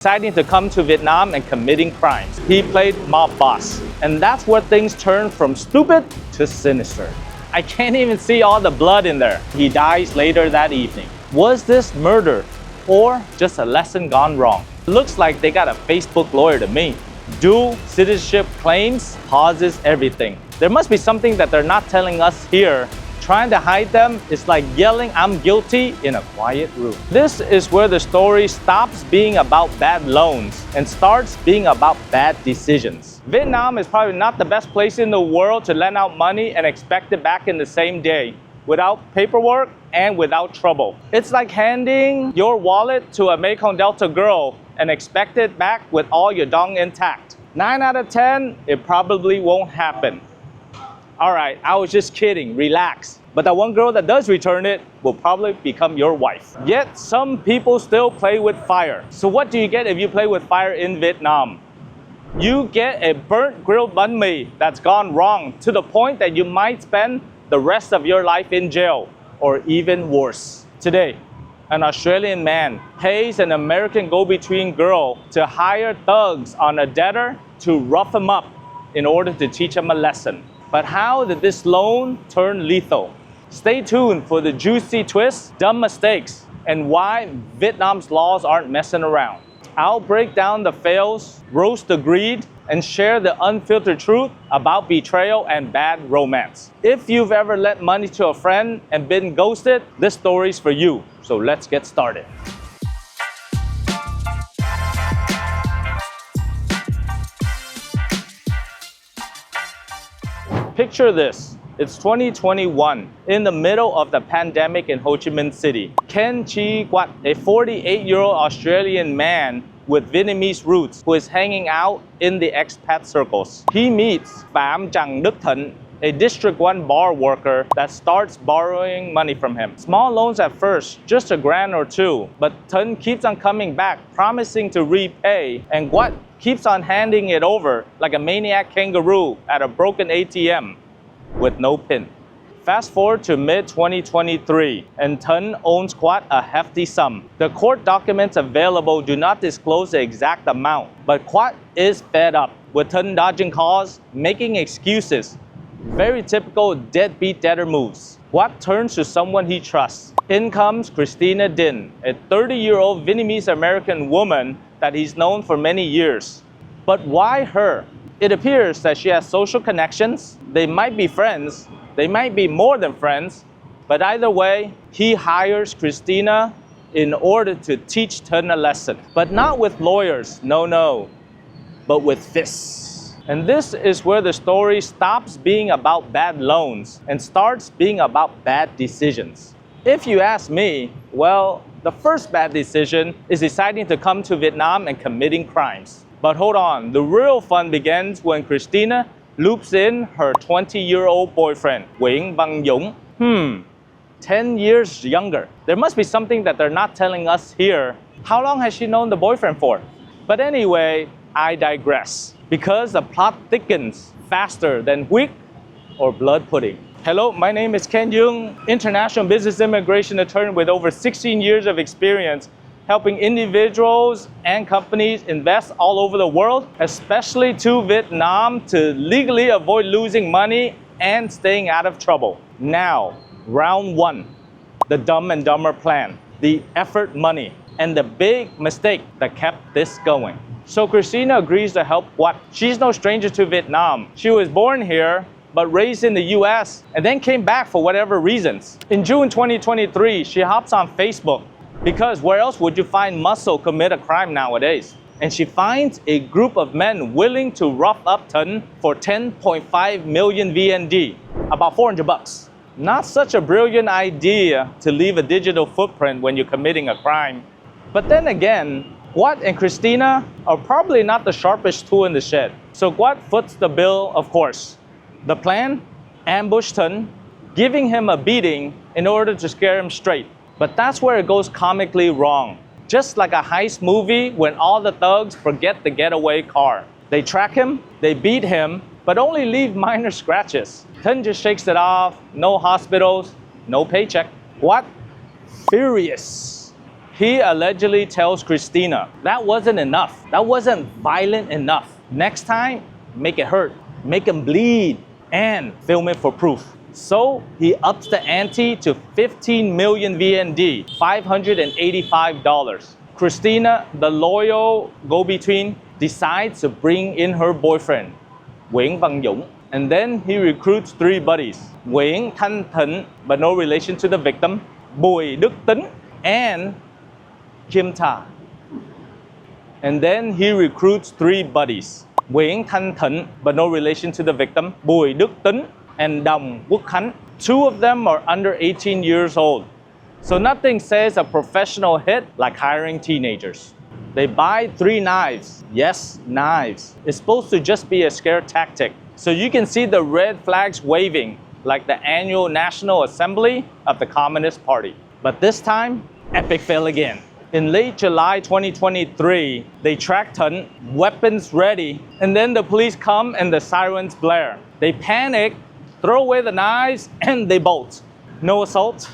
Deciding to come to Vietnam and committing crimes. He played mob boss. And that's where things turned from stupid to sinister. I can't even see all the blood in there. He dies later that evening. Was this murder or just a lesson gone wrong? Looks like they got a Facebook lawyer to me. Dual citizenship claims pauses everything. There must be something that they're not telling us here. Trying to hide them is like yelling "I'm guilty" in a quiet room. This is where the story stops being about bad loans and starts being about bad decisions. Vietnam is probably not the best place in the world to lend out money and expect it back in the same day, without paperwork and without trouble. It's like handing your wallet to a Mekong Delta girl and expect it back with all your dong intact. 9 out of 10, it probably won't happen. Alright, I was just kidding, relax. But that one girl that does return it will probably become your wife. Yet, some people still play with fire. So what do you get if you play with fire in Vietnam? You get a burnt grilled banh mi that's gone wrong to the point that you might spend the rest of your life in jail, or even worse. Today, an Australian man pays an American go-between girl to hire thugs on a debtor to rough him up in order to teach him a lesson. But how did this loan turn lethal? Stay tuned for the juicy twists, dumb mistakes, and why Vietnam's laws aren't messing around. I'll break down the fails, roast the greed, and share the unfiltered truth about betrayal and bad romance. If you've ever lent money to a friend and been ghosted, this story's for you. So let's get started. Picture this. It's 2021, in the middle of the pandemic in Ho Chi Minh City. Ken Duong, a 48-year-old Australian man with Vietnamese roots who is hanging out in the expat circles. He meets Phạm Trần Đức Thịnh, a District 1 bar worker that starts borrowing money from him. Small loans at first, just $1,000 or $2, but Thịnh keeps on coming back, promising to repay, and Quat keeps on handing it over like a maniac kangaroo at a broken ATM with no pin. Fast forward to mid-2023, and Thịnh owns Quat a hefty sum. The court documents available do not disclose the exact amount, but Quat is fed up with Thịnh dodging calls, making excuses. Very typical deadbeat debtor moves. Quat turns to someone he trusts. In comes Christina Din, a 30-year-old Vietnamese-American woman that he's known for many years. But why her? It appears that she has social connections. They might be friends. They might be more than friends. But either way, he hires Christina in order to teach Thịnh a lesson. But not with lawyers, no, but with fists. And this is where the story stops being about bad loans and starts being about bad decisions. If you ask me, well, the first bad decision is deciding to come to Vietnam and committing crimes. But hold on, the real fun begins when Christina loops in her 20-year-old boyfriend, Nguyễn Văn Dũng. 10 years younger. There must be something that they're not telling us here. How long has she known the boyfriend for? But anyway, I digress. Because the plot thickens faster than wheat or blood pudding. Hello, my name is Ken Duong, international business immigration attorney with over 16 years of experience helping individuals and companies invest all over the world, especially to Vietnam, to legally avoid losing money and staying out of trouble. Now, round one, the Dumb and Dumber plan, the effort money, and the big mistake that kept this going. So Christina agrees to help Quat. She's no stranger to Vietnam. She was born here, but raised in the US, and then came back for whatever reasons. In June 2023, she hops on Facebook, because where else would you find muscle commit a crime nowadays? And she finds a group of men willing to rough up Thịnh for 10.5 million VND, about 400 bucks. Not such a brilliant idea to leave a digital footprint when you're committing a crime. But then again, Quat and Christina are probably not the sharpest tool in the shed. So Quat foots the bill, of course. The plan? Ambush Thịnh, giving him a beating in order to scare him straight. But that's where it goes comically wrong. Just like a heist movie when all the thugs forget the getaway car. They track him, they beat him, but only leave minor scratches. Thịnh just shakes it off, no hospitals, no paycheck. What? Furious, He allegedly tells Christina, that wasn't enough. That wasn't violent enough. Next time, make it hurt, make him bleed, and film it for proof. So he ups the ante to 15 million VND, $585. Christina, the loyal go-between, decides to bring in her boyfriend, Nguyễn Văn Dũng. And then he recruits 3 buddies, Nguyễn Thanh Thịnh, but no relation to the victim, Bùi Đức Tính, and Kim Tha. And then he recruits 3 buddies, Nguyễn Thanh Thịnh, but no relation to the victim, Bùi Đức Tính, and Đồng Quốc Khánh. 2 of them are under 18 years old. So nothing says a professional hit like hiring teenagers. They buy 3 knives. Yes, knives. It's supposed to just be a scare tactic. So you can see the red flags waving like the annual National Assembly of the Communist Party. But this time, epic fail again. In late July 2023, they track Thuận, weapons ready, and then the police come and the sirens blare. They panic, throw away the knives, and they bolt. No assault,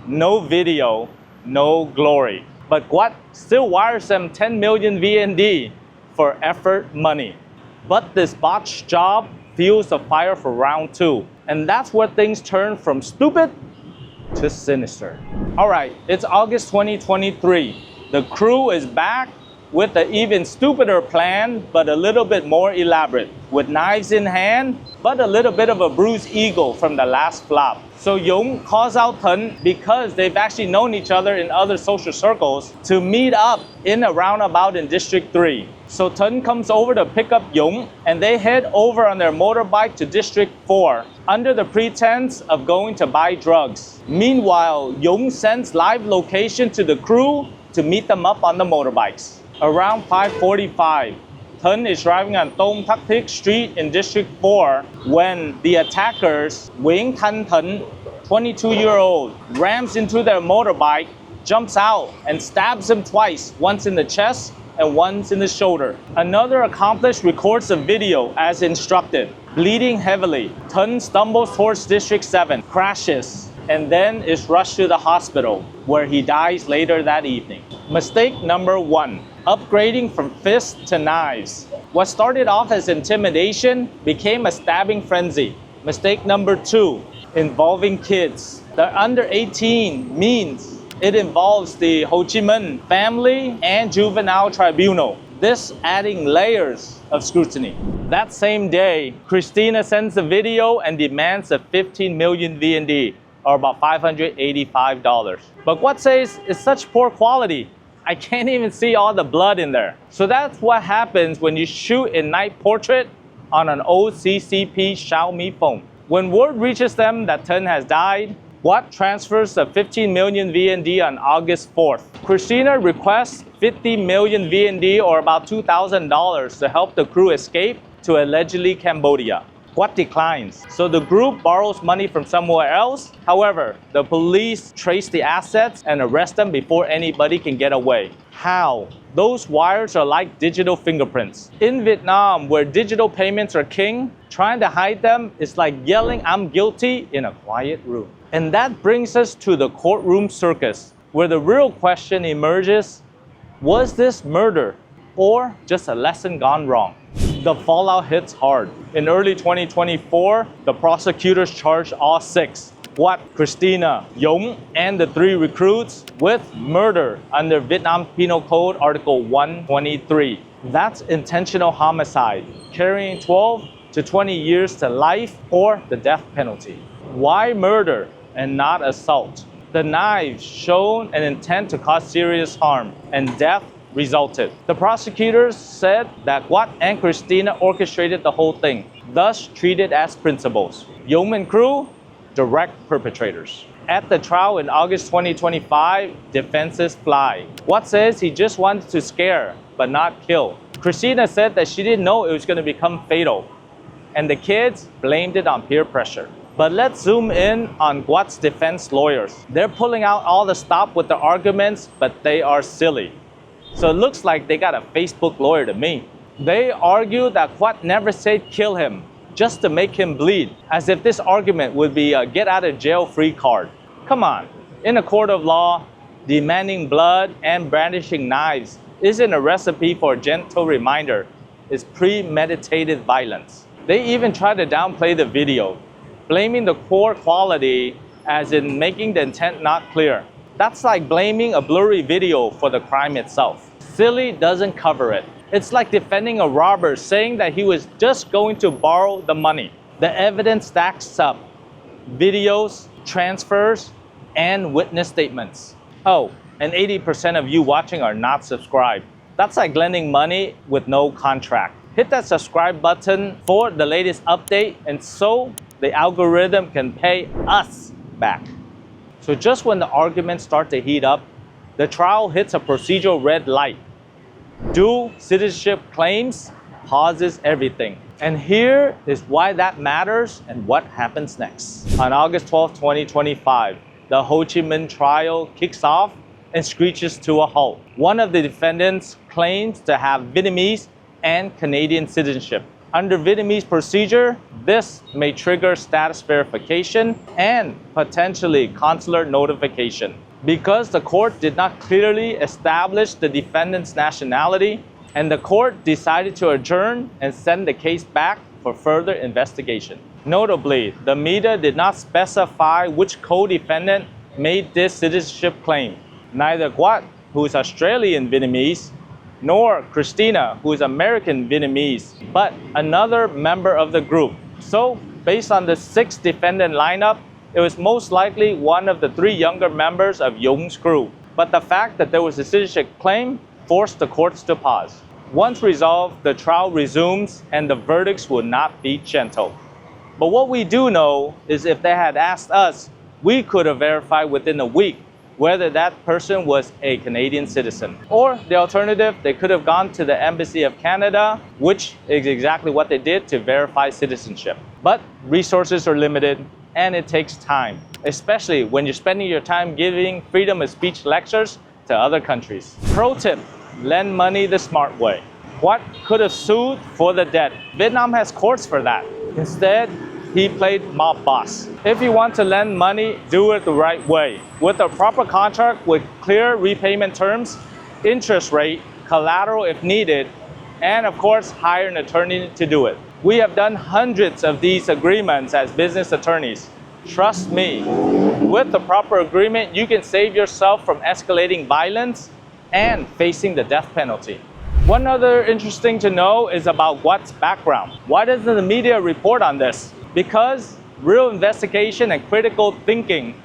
no video, no glory. But Quat still wires them 10 million VND for effort money. But this botched job fuels the fire for round 2. And that's where things turn from stupid to sinister. All right, it's August 2023. The crew is back with an even stupider plan, but a little bit more elaborate, with knives in hand, but a little bit of a bruised ego from the last flop. So Dũng calls out Thuận because they've actually known each other in other social circles to meet up in a roundabout in District 3. So Thuận comes over to pick up Dũng, and they head over on their motorbike to District 4 under the pretense of going to buy drugs. Meanwhile, Dũng sends live location to the crew to meet them up on the motorbikes. Around 5:45, Thuận is driving on Tom Thắc Thích Street in District 4 when the attackers, Nguyễn Thanh Thịnh, 22-year-old, rams into their motorbike, jumps out, and stabs him twice, once in the chest and once in the shoulder. Another accomplice records the video as instructed. Bleeding heavily, Thuận stumbles towards District 7, crashes, and then is rushed to the hospital, where he dies later that evening. Mistake number 1. Upgrading from fists to knives. What started off as intimidation became a stabbing frenzy. Mistake number 2. Involving kids. They're under 18 means it involves the Ho Chi Minh Family and Juvenile Tribunal. This adding layers of scrutiny. That same day, Christina sends a video and demands a 15 million VND, or about $585. But Quat says it's such poor quality, I can't even see all the blood in there. So that's what happens when you shoot a night portrait on an old CCP Xiaomi phone. When word reaches them that Thuận has died, Quat transfers the 15 million VND on August 4th. Christina requests 50 million VND, or about $2,000, to help the crew escape to allegedly Cambodia. Quat declines, so the group borrows money from somewhere else. However, the police trace the assets and arrest them before anybody can get away. How? Those wires are like digital fingerprints. In Vietnam, where digital payments are king, trying to hide them is like yelling "I'm guilty" in a quiet room. And that brings us to the courtroom circus, where the real question emerges: was this murder or just a lesson gone wrong? The fallout hits hard. In early 2024, the prosecutors charged all 6, Quat, Christina, Dũng, and the 3 recruits, with murder under Vietnam Penal Code Article 123. That's intentional homicide, carrying 12 to 20 years to life or the death penalty. Why murder and not assault? The knives shown an intent to cause serious harm, and death resulted. The prosecutors said that Quat and Christina orchestrated the whole thing, thus treated as principals. Dũng and crew, direct perpetrators. At the trial in August 2025, defenses fly. Quat says he just wanted to scare, but not kill. Christina said that she didn't know it was going to become fatal. And the kids blamed it on peer pressure. But let's zoom in on Quat's defense lawyers. They're pulling out all the stop with the arguments, but they are silly. So it looks like they got a Facebook lawyer to me. They argue that Quat never said kill him, just to make him bleed, as if this argument would be a get out of jail free card. Come on, in a court of law, demanding blood and brandishing knives isn't a recipe for a gentle reminder. It's premeditated violence. They even try to downplay the video, blaming the poor quality as in making the intent not clear. That's like blaming a blurry video for the crime itself. Silly doesn't cover it. It's like defending a robber saying that he was just going to borrow the money. The evidence stacks up. Videos, transfers, and witness statements. Oh, and 80% of you watching are not subscribed. That's like lending money with no contract. Hit that subscribe button for the latest update and so the algorithm can pay us back. So just when the arguments start to heat up, the trial hits a procedural red light. Dual citizenship claims pauses everything. And here is why that matters and what happens next. On August 12, 2025, the Ho Chi Minh trial kicks off and screeches to a halt. One of the defendants claims to have Vietnamese and Canadian citizenship. Under Vietnamese procedure, this may trigger status verification and potentially consular notification. Because the court did not clearly establish the defendant's nationality, and the court decided to adjourn and send the case back for further investigation. Notably, the media did not specify which co-defendant made this citizenship claim. Neither Quat, who is Australian Vietnamese, nor Christina, who is American Vietnamese, but another member of the group. So, based on the 6 defendant lineup, it was most likely one of the 3 younger members of Duong's crew. But the fact that there was a citizenship claim forced the courts to pause. Once resolved, the trial resumes and the verdicts will not be gentle. But what we do know is if they had asked us, we could have verified within a week whether that person was a Canadian citizen. Or the alternative, they could have gone to the Embassy of Canada, which is exactly what they did to verify citizenship. But resources are limited and it takes time, especially when you're spending your time giving freedom of speech lectures to other countries. Pro tip, lend money the smart way. What could have sued for the debt? Vietnam has courts for that. Instead, he played mob boss. If you want to lend money, do it the right way. With a proper contract with clear repayment terms, interest rate, collateral if needed, and of course, hire an attorney to do it. We have done hundreds of these agreements as business attorneys. Trust me, with the proper agreement, you can save yourself from escalating violence and facing the death penalty. One other interesting to know is about Quat's background. Why doesn't the media report on this? Because real investigation and critical thinking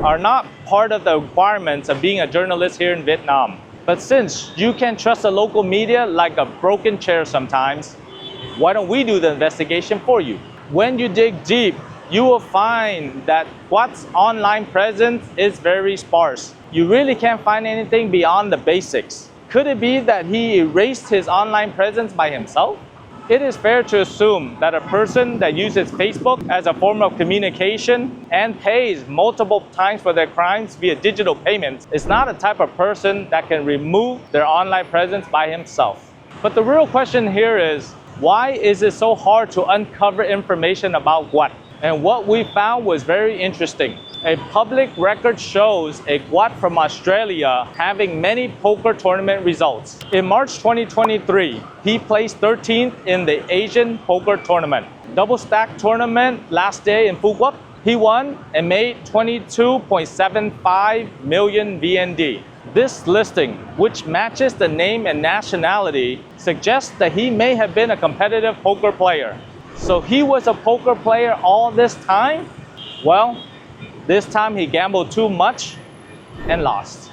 are not part of the requirements of being a journalist here in Vietnam. But since you can trust the local media like a broken chair sometimes, why don't we do the investigation for you? When you dig deep, you will find that Quat's online presence is very sparse. You really can't find anything beyond the basics. Could it be that he erased his online presence by himself? It is fair to assume that a person that uses Facebook as a form of communication and pays multiple times for their crimes via digital payments is not a type of person that can remove their online presence by himself. But the real question here is, why is it so hard to uncover information about Quat? And what we found was very interesting. A public record shows a Quat from Australia having many poker tournament results. In March 2023, he placed 13th in the Asian poker tournament. Double stack tournament last day in Phu Quoc, he won and made 22.75 million VND. This listing, which matches the name and nationality, suggests that he may have been a competitive poker player. So he was a poker player all this time? Well, this time he gambled too much and lost.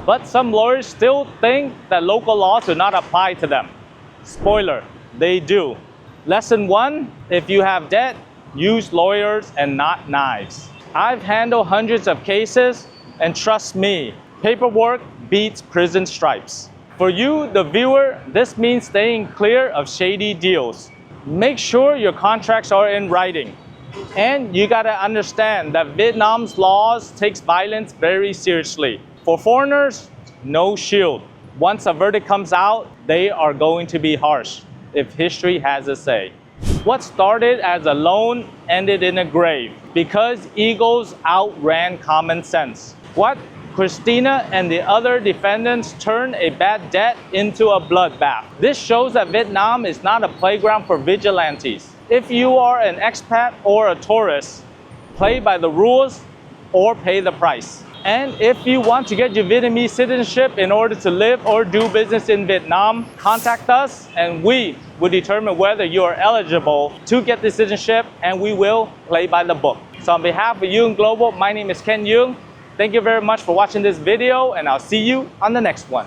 But some lawyers still think that local laws do not apply to them. Spoiler, they do. Lesson 1, if you have debt, use lawyers and not knives. I've handled hundreds of cases, and trust me, paperwork beats prison stripes. For you, the viewer, this means staying clear of shady deals. Make sure your contracts are in writing. And you gotta understand that Vietnam's laws takes violence very seriously. For foreigners, no shield. Once a verdict comes out, they are going to be harsh, if history has a say. What started as a loan ended in a grave because egos outran common sense. What Christina and the other defendants turned a bad debt into a bloodbath. This shows that Vietnam is not a playground for vigilantes. If you are an expat or a tourist, play by the rules or pay the price. And if you want to get your Vietnamese citizenship in order to live or do business in Vietnam, contact us and we will determine whether you are eligible to get the citizenship, and we will play by the book. So on behalf of Duong Global, my name is Ken Duong. Thank you very much for watching this video, and I'll see you on the next one.